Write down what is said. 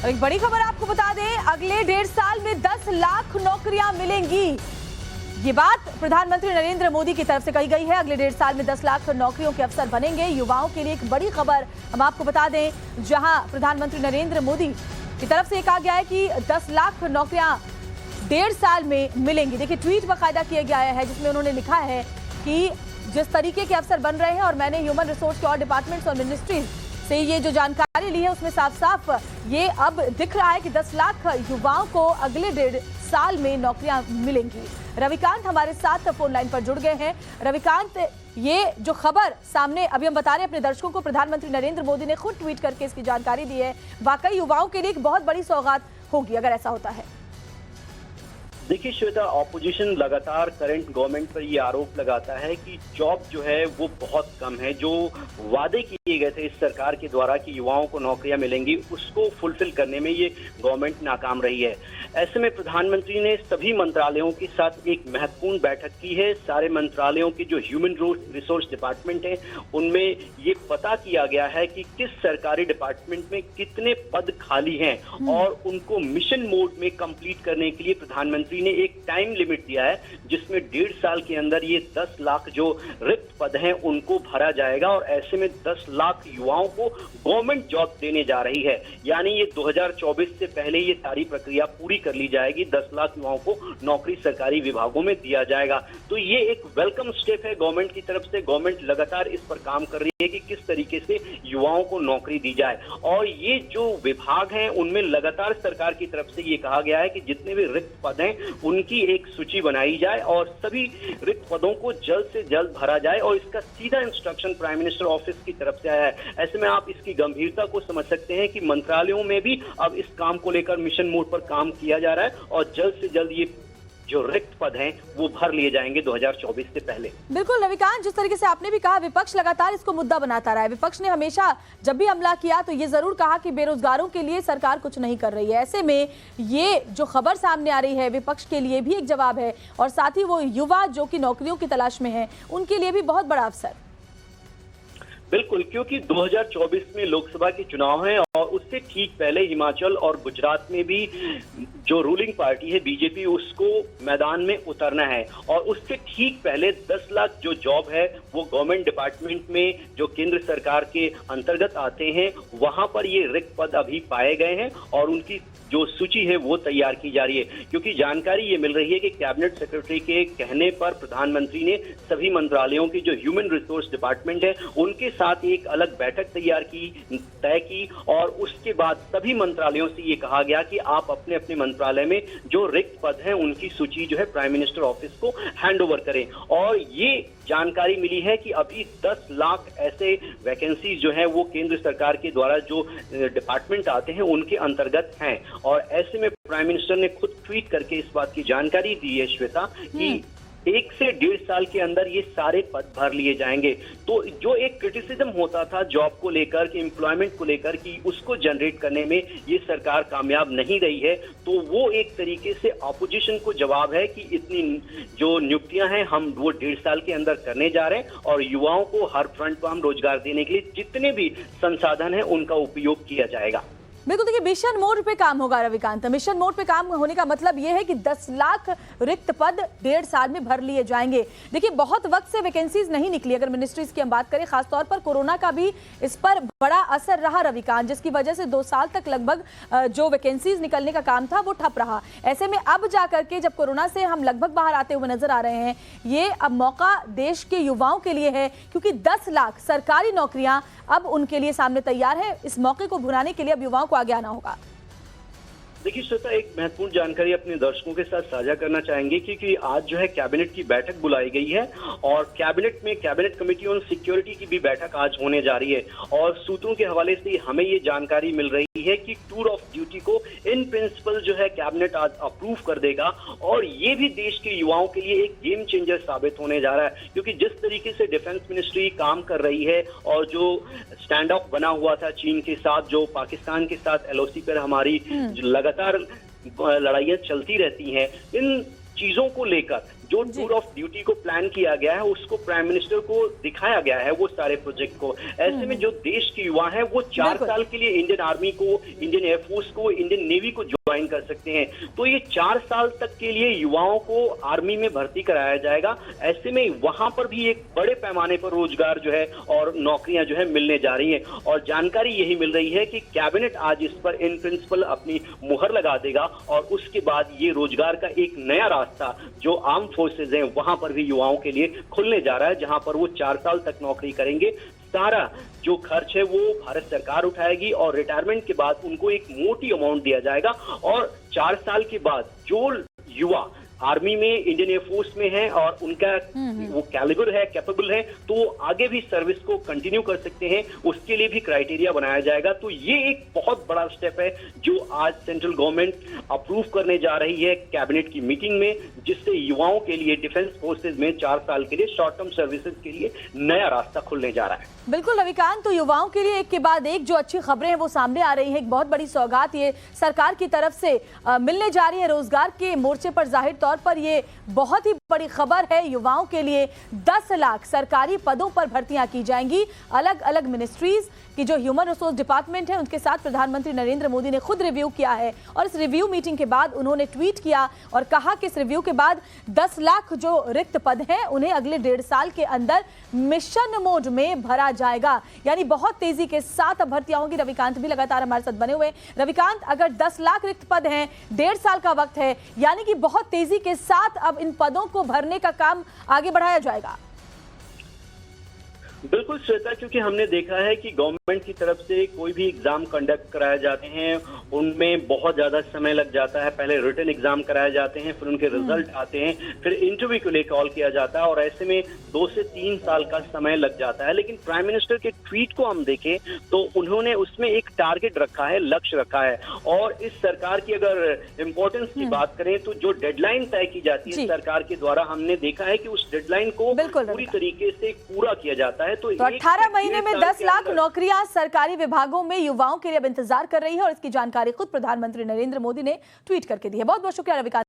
और एक बड़ी खबर आपको बता दें, अगले 1.5 साल में 10 लाख नौकरियां मिलेंगी। ये बात प्रधानमंत्री नरेंद्र मोदी की तरफ से कही गई है। अगले 1.5 साल में 10 लाख नौकरियों के अवसर बनेंगे। युवाओं के लिए एक बड़ी खबर हम आपको बता दें, जहां प्रधानमंत्री नरेंद्र मोदी की तरफ से कहा गया है कि 10 लाख नौकरियां 1.5 साल में मिलेंगी। देखिए, ट्वीट बाकायदा किया गया है जिसमें उन्होंने लिखा है कि जिस तरीके के अवसर बन रहे हैं और मैंने ह्यूमन रिसोर्स के और डिपार्टमेंट्स और मिनिस्ट्रीज से ये जो जानकारी ली है उसमें साफ साफ ये अब दिख रहा है कि 10 लाख युवाओं को अगले 1.5 साल में नौकरियां मिलेंगी। रविकांत हमारे साथ फोन लाइन पर जुड़ गए हैं। रविकांत, ये जो खबर सामने अभी हम बता रहे हैं अपने दर्शकों को, प्रधानमंत्री नरेंद्र मोदी ने खुद ट्वीट करके इसकी जानकारी दी है, वाकई युवाओं के लिए एक बहुत बड़ी सौगात होगी अगर ऐसा होता है। देखिए श्वेता, ऑपोजिशन लगातार करंट गवर्नमेंट पर ये आरोप लगाता है कि जॉब जो है वो बहुत कम है। जो वादे किए गए थे इस सरकार के द्वारा कि युवाओं को नौकरियां मिलेंगी, उसको फुलफिल करने में ये गवर्नमेंट नाकाम रही है। ऐसे में प्रधानमंत्री ने सभी मंत्रालयों के साथ एक महत्वपूर्ण बैठक की है। सारे मंत्रालयों के जो ह्यूमन रिसोर्स डिपार्टमेंट है उनमें ये पता किया गया है कि किस सरकारी डिपार्टमेंट में कितने पद खाली हैं और उनको मिशन मोड में कंप्लीट करने के लिए प्रधानमंत्री ने एक टाइम लिमिट दिया है, जिसमें 1.5 साल के अंदर ये 10 लाख जो रिक्त पद हैं उनको भरा जाएगा। और ऐसे में 10 लाख युवाओं को गवर्नमेंट जॉब देने जा रही है। यानी ये 2024 से पहले ये सारी प्रक्रिया पूरी कर ली जाएगी। 10 लाख युवाओं को नौकरी सरकारी विभागों में दिया जाएगा। तो ये एक वेलकम स्टेप है गवर्नमेंट की तरफ से। गवर्नमेंट लगातार इस पर काम कर रही है कि किस तरीके से युवाओं को नौकरी दी जाए। और ये जो विभाग हैं उनमें लगातार सरकार की तरफ से ये कहा गया है कि जितने भी रिक्त पद हैं उनकी एक सूची बनाई जाए और सभी रिक्त पदों को जल्द से जल्द भरा जाए। और इसका सीधा इंस्ट्रक्शन प्राइम मिनिस्टर ऑफिस की तरफ से आया है। ऐसे में आप इसकी गंभीरता को समझ सकते हैं कि मंत्रालयों में भी अब इस काम को लेकर मिशन मोड पर काम किया जा रहा है और जल्द से जल्द ये जो रिक्त पद हैं वो भर लिए जाएंगे 2024 से पहले। बिल्कुल रविकांत, जिस तरीके से आपने भी कहा, विपक्ष लगातार इसको मुद्दा बनाता रहा है। विपक्ष ने हमेशा जब भी हमला किया तो ये जरूर कहा कि बेरोजगारों के लिए सरकार कुछ नहीं कर रही है। ऐसे में ये जो खबर सामने आ रही है विपक्ष के लिए भी एक जवाब है और साथ ही वो युवा जो कि नौकरियों की तलाश में है उनके लिए भी बहुत बड़ा अवसर। बिल्कुल, क्योंकि 2024 में लोकसभा के चुनाव हैं और उससे ठीक पहले हिमाचल और गुजरात में भी जो रूलिंग पार्टी है बीजेपी, उसको मैदान में उतरना है। और उससे ठीक पहले 10 लाख जो जॉब है वो गवर्नमेंट डिपार्टमेंट में जो केंद्र सरकार के अंतर्गत आते हैं वहां पर ये रिक्त पद अभी पाए गए हैं और उनकी जो सूची है वो तैयार की जा रही है। क्योंकि जानकारी ये मिल रही है कि कैबिनेट सेक्रेटरी के कहने पर प्रधानमंत्री ने सभी मंत्रालयों की जो ह्यूमन रिसोर्स डिपार्टमेंट है उनके साथ एक अलग बैठक तय की और उसके बाद सभी मंत्रालयों से ये कहा गया कि आप अपने अपने मंत्रालय में जो रिक्त पद हैं उनकी सूची जो है प्राइम मिनिस्टर ऑफिस को हैंडओवर करें। और ये जानकारी मिली है कि अभी 10 लाख ऐसे वैकेंसीज जो है वो केंद्र सरकार के द्वारा जो डिपार्टमेंट आते हैं उनके अंतर्गत हैं। और ऐसे में प्राइम मिनिस्टर ने खुद ट्वीट करके इस बात की जानकारी दी है श्वेता कि 1 से 1.5 साल के अंदर ये सारे पद भर लिए जाएंगे। तो जो एक क्रिटिसिज्म होता था जॉब को लेकर कि एम्प्लॉयमेंट को लेकर कि उसको जनरेट करने में ये सरकार कामयाब नहीं रही है, तो वो एक तरीके से ऑपोजिशन को जवाब है कि इतनी जो नियुक्तियां हैं हम वो 1.5 साल के अंदर करने जा रहे हैं और युवाओं को हर फ्रंट पर हम रोजगार देने के लिए जितने भी संसाधन हैं उनका उपयोग किया जाएगा। बिल्कुल, देखिए मिशन मोड पे काम होगा रविकांत। मिशन मोड पे काम होने का मतलब ये है कि 10 लाख रिक्त पद 1.5 साल में भर लिए जाएंगे। देखिए, बहुत वक्त से वैकेंसीज नहीं निकली। अगर मिनिस्ट्रीज की हम बात करें, खासतौर पर कोरोना का भी इस पर बड़ा असर रहा रविकांत, जिसकी वजह से 2 साल तक लगभग जो वैकेंसीज निकलने का काम था वो ठप रहा। ऐसे में अब जाकर के जब कोरोना से हम लगभग बाहर आते हुए नजर आ रहे हैं, ये अब मौका देश के युवाओं के लिए है क्योंकि 10 लाख सरकारी नौकरियां अब उनके लिए सामने तैयार है। इस मौके को भुनाने के लिए अब युवाओं को आगे आना होगा। देखिए श्वेता, एक महत्वपूर्ण जानकारी अपने दर्शकों के साथ साझा करना चाहेंगे क्योंकि आज जो है कैबिनेट की बैठक बुलाई गई है और कैबिनेट में कैबिनेट कमेटी ऑन सिक्योरिटी की भी बैठक आज होने जा रही है। और सूत्रों के हवाले से हमें ये जानकारी मिल रही है कि टूर ऑफ ड्यूटी को इन प्रिंसिपल जो है कैबिनेट आज अप्रूव कर देगा। और ये भी देश के युवाओं के लिए एक गेम चेंजर साबित होने जा रहा है, क्योंकि जिस तरीके से डिफेंस मिनिस्ट्री काम कर रही है और जो स्टैंड ऑफ बना हुआ था चीन के साथ, जो पाकिस्तान के साथ एलओसी पर हमारी लगातार लड़ाइयां चलती रहती हैं, इन चीजों को लेकर जो टूर ऑफ ड्यूटी को प्लान किया गया है उसको प्राइम मिनिस्टर को दिखाया गया है, वो सारे प्रोजेक्ट को। ऐसे में जो देश के युवा हैं वो 4 साल के लिए इंडियन आर्मी को, इंडियन एयरफोर्स को, इंडियन नेवी को ज्वाइन कर सकते हैं। तो ये 4 साल तक के लिए युवाओं को आर्मी में भर्ती कराया जाएगा। ऐसे में वहां पर भी एक बड़े पैमाने पर रोजगार जो है और नौकरियां जो है मिलने जा रही हैं। और जानकारी यही मिल रही है कि कैबिनेट आज इस पर इन प्रिंसिपल अपनी मुहर लगा देगा और उसके बाद ये रोजगार का एक नया रास्ता जो आर्म फोर्सेज हैं वहां पर भी युवाओं के लिए खुलने जा रहा है, जहां पर वो 4 साल तक नौकरी करेंगे। सारा जो खर्च है वो भारत सरकार उठाएगी और रिटायरमेंट के बाद उनको एक मोटी अमाउंट दिया जाएगा। और 4 साल के बाद जो युवा आर्मी में, इंडियन एयरफोर्स में है और उनका वो कैलिबर है, कैपेबल है, तो आगे भी सर्विस को कंटिन्यू कर सकते हैं, उसके लिए भी क्राइटेरिया बनाया जाएगा। तो ये एक बहुत बड़ा स्टेप है जो आज सेंट्रल गवर्नमेंट अप्रूव करने जा रही है कैबिनेट की मीटिंग में, जिससे युवाओं के लिए डिफेंस फोर्सेज में 4 साल के लिए शॉर्ट टर्म सर्विसेज के लिए नया रास्ता खुलने जा रहा है। बिल्कुल रविकांत, तो युवाओं के लिए एक के बाद एक जो अच्छी खबरें हैं वो सामने आ रही है। एक बहुत बड़ी सौगात ये सरकार की तरफ से मिलने जा रही है रोजगार के मोर्चे पर। जाहिर तौर पर ये बहुत ही बड़ी खबर है युवाओं के लिए। 10 लाख सरकारी पदों पर भर्तियां की जाएंगी। अलग अलग मिनिस्ट्रीज की जो ह्यूमन रिसोर्स डिपार्टमेंट है उनके साथ प्रधानमंत्री नरेंद्र मोदी ने खुद रिव्यू किया है और इस रिव्यू मीटिंग के बाद उन्होंने ट्वीट किया और कहा कि इस रिव्यू के बाद 10 लाख जो रिक्त पद हैं उन्हें अगले 1.5 साल के अंदर मिशन मोड में भरा जाएगा। यानी बहुत तेजी के साथ अब भर्तियां होंगी। रविकांत भी लगातार हमारे साथ बने हुए। रविकांत, अगर 10 लाख रिक्त पद हैं, 1.5 साल का वक्त है, यानी कि बहुत तेजी के साथ अब इन पदों को भरने का काम आगे बढ़ाया जाएगा। बिल्कुल श्वेता, क्योंकि हमने देखा है कि गवर्नमेंट की तरफ से कोई भी एग्जाम कंडक्ट कराए जाते हैं उनमें बहुत ज्यादा समय लग जाता है। पहले रिटन एग्जाम कराए जाते हैं, फिर उनके रिजल्ट आते हैं, फिर इंटरव्यू के लिए कॉल किया जाता है और ऐसे में 2 से 3 साल का समय लग जाता है। लेकिन प्राइम मिनिस्टर के ट्वीट को हम देखें तो उन्होंने उसमें एक टारगेट रखा है, लक्ष्य रखा है। और इस सरकार की अगर इंपॉर्टेंस की बात करें तो जो डेडलाइन तय की जाती है सरकार के द्वारा, हमने देखा है कि उस डेडलाइन को पूरी तरीके से पूरा किया जाता है। तो 18 महीने में 10 लाख नौकरियां सरकारी विभागों में युवाओं के लिए अब इंतजार कर रही है और इसकी जानकारी खुद प्रधानमंत्री नरेंद्र मोदी ने ट्वीट करके दी है। बहुत बहुत शुक्रिया रविकांत।